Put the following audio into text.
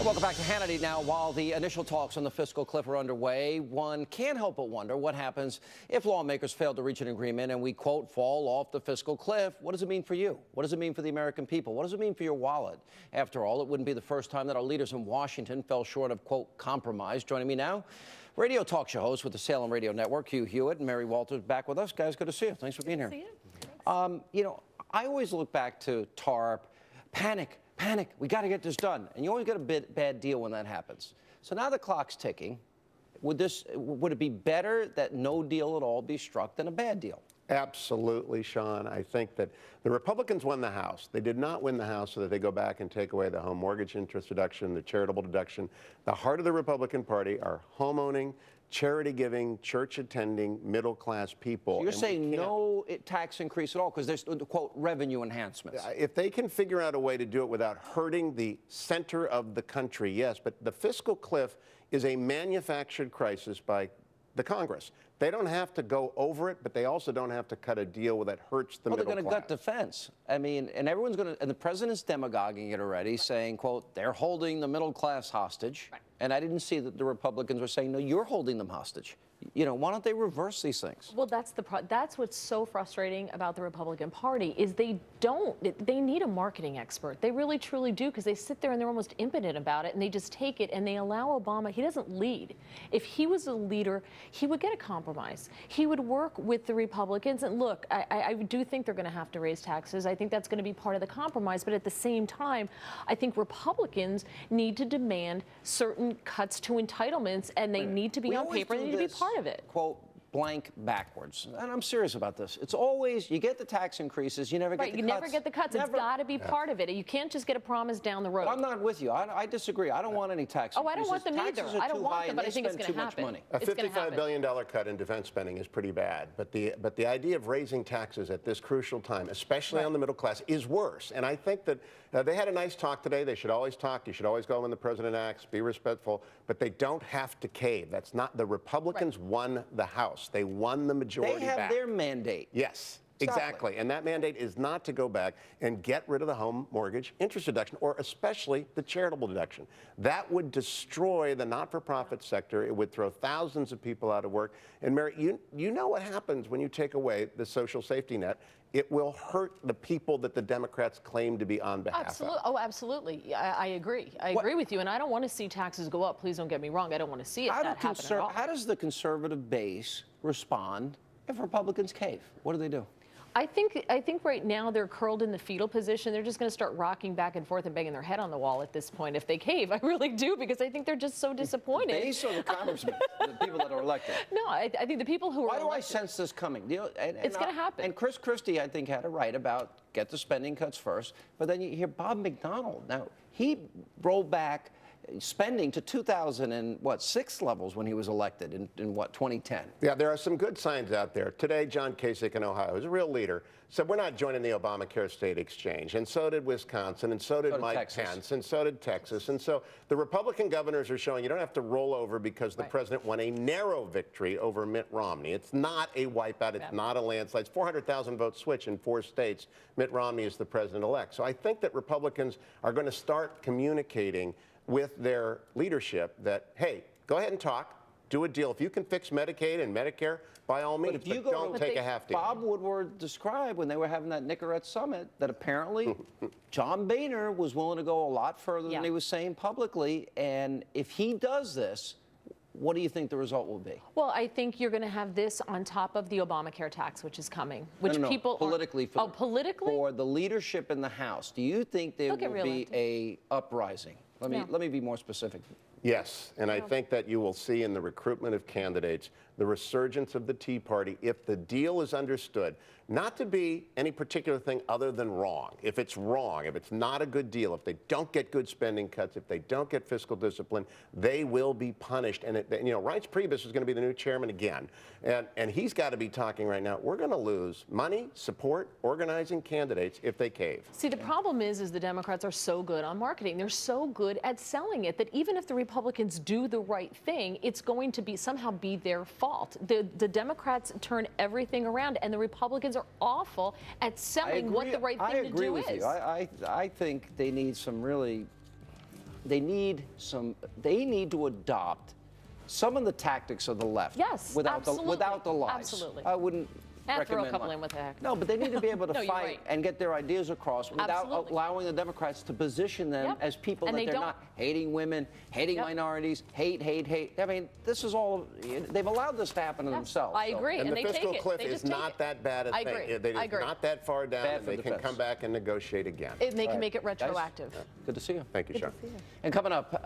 Welcome back to Hannity. Now, while the initial talks on the fiscal cliff are underway, one can't help but wonder what happens if lawmakers fail to reach an agreement and we, quote, fall off the fiscal cliff. What does it mean for you? What does it mean for the American people? What does it mean for your wallet? After all, it wouldn't be the first time that our leaders in Washington fell short of, quote, compromise. Joining me now, radio talk show host with the Salem Radio Network, Hugh Hewitt, and Mary Walters back with us. Guys, good to see you. Thanks for being here. Good to see you. You know, I always look back to TARP, panic, we got to get this done. And you always get a bad deal when that happens. So now the clock's ticking. Would it be better that no deal at all be struck than a bad deal? Absolutely, Sean. I think that the Republicans won the House. They did not win the House so that they go back and take away the home mortgage interest deduction, the charitable deduction. The heart of the Republican Party are homeowning, charity giving, church attending, middle class people. So you're saying no tax increase at all because there's, quote, revenue enhancements. If they can figure out a way to do it without hurting the center of the country, yes. But the fiscal cliff is a manufactured crisis by the Congress. They don't have to go over it, but they also don't have to cut a deal that hurts the middle class. They're going to gut defense. I mean, and everyone's going to, and the president's demagoguing it already, saying, quote, they're holding the middle class hostage. Right. And I didn't see that the Republicans were saying, no, you're holding them hostage. You know, why don't they reverse these things? Well, that's what's so frustrating about the Republican Party is they need a marketing expert. They really truly do, because they sit there and they're almost impotent about it and they just take it and they allow Obama. He doesn't lead. If he was a leader, he would get a compromise. He would work with the Republicans. And look, I do think they're going to have to raise taxes. I think that's going to be part of the compromise. But at the same time, I think Republicans need to demand certain cuts to entitlements, and they need to be on paper. They need to be part of it. Quote, blank backwards. And I'm serious about this. It's always, you get the tax increases, you never get the cuts. You never get the cuts. It's got to be part of it. You can't just get a promise down the road. But I'm not with you. I disagree. I don't want any tax increases. I don't want them either. I don't want them, but I think it's going to happen. A $55 billion cut in defense spending is pretty bad. But the idea of raising taxes at this crucial time, especially on the middle class, is worse. And I think that they had a nice talk today. They should always talk. You should always go when the president acts. Be respectful. But they don't have to cave. That's not, the Republicans won the House. They won the majority back. They have their mandate. Yes. Exactly. And that mandate is not to go back and get rid of the home mortgage interest deduction, or especially the charitable deduction. That would destroy the not-for-profit sector. It would throw thousands of people out of work. And Mary, you know what happens when you take away the social safety net. It will hurt the people that the Democrats claim to be on behalf of. Oh, absolutely. I agree. I agree with you. And I don't want to see taxes go up. Please don't get me wrong. I don't want to see it happen at all. How does the conservative base respond if Republicans cave? What do they do? I think right now they're curled in the fetal position. They're just going to start rocking back and forth and banging their head on the wall at this point if they cave. I really do, because I think they're just so disappointed. The base or the congressmen, the people that are elected? No, I think the people who are elected. Why do I sense this coming? It's going to happen. And Chris Christie, I think, had it right about get the spending cuts first. But then you hear Bob McDonnell. Now, he rolled back spending to 2006 levels when he was elected in 2010. Yeah, there are some good signs out there. Today, John Kasich in Ohio, who's a real leader, said we're not joining the Obamacare state exchange. And so did Wisconsin, and so did Mike Pence, and so did Texas. And so the Republican governors are showing you don't have to roll over because the president won a narrow victory over Mitt Romney. It's not a wipeout. It's not a landslide. It's 400,000 vote switch in 4 states. Mitt Romney is the president-elect. So I think that Republicans are going to start communicating with their leadership that, hey, go ahead and talk, do a deal. If you can fix Medicaid and Medicare, by all means, but don't take a half deal. Bob Woodward described when they were having that Nicorette summit that apparently John Boehner was willing to go a lot further than he was saying publicly. And if he does this, what do you think the result will be? Well, I think you're going to have this on top of the Obamacare tax, which is coming, which people politically politically for the leadership in the House. Do you think there will be a uprising? Let me be more specific. Yes, and I think that you will see in the recruitment of candidates the resurgence of the Tea Party if the deal is understood not to be any particular thing other than wrong. If it's wrong, if it's not a good deal, if they don't get good spending cuts, if they don't get fiscal discipline, they will be punished. And Reince Priebus is going to be the new chairman again, and he's got to be talking right now. We're going to lose money, support, organizing candidates if they cave. See, the problem is the Democrats are so good on marketing. They're so good at selling it that even if the Republicans do the right thing, it's going to somehow be their fault. The Democrats turn everything around, and the Republicans are awful at selling what the right thing to do is. I agree with you. I think they need some really they need to adopt some of the tactics of the left. Yes, without the lies. Absolutely. I wouldn't And throw a recommend couple lying. in with the heck. No, but they need to be able to No, you're fight right. and get their ideas across without Absolutely. allowing the Democrats to position them Yep. as people And that they they're don't. not hating women, hating Yep. minorities, hate. I mean, this is all, they've allowed this to happen to Yes, themselves. I so. agree. And the they fiscal take it. cliff They is just take not it. that bad a I thing. agree. It is I agree. not that far down, Bad and for they the can feds. come back and negotiate again. And they can All make it right, guys. retroactive. Good to see you. Thank you, Sean. And coming up,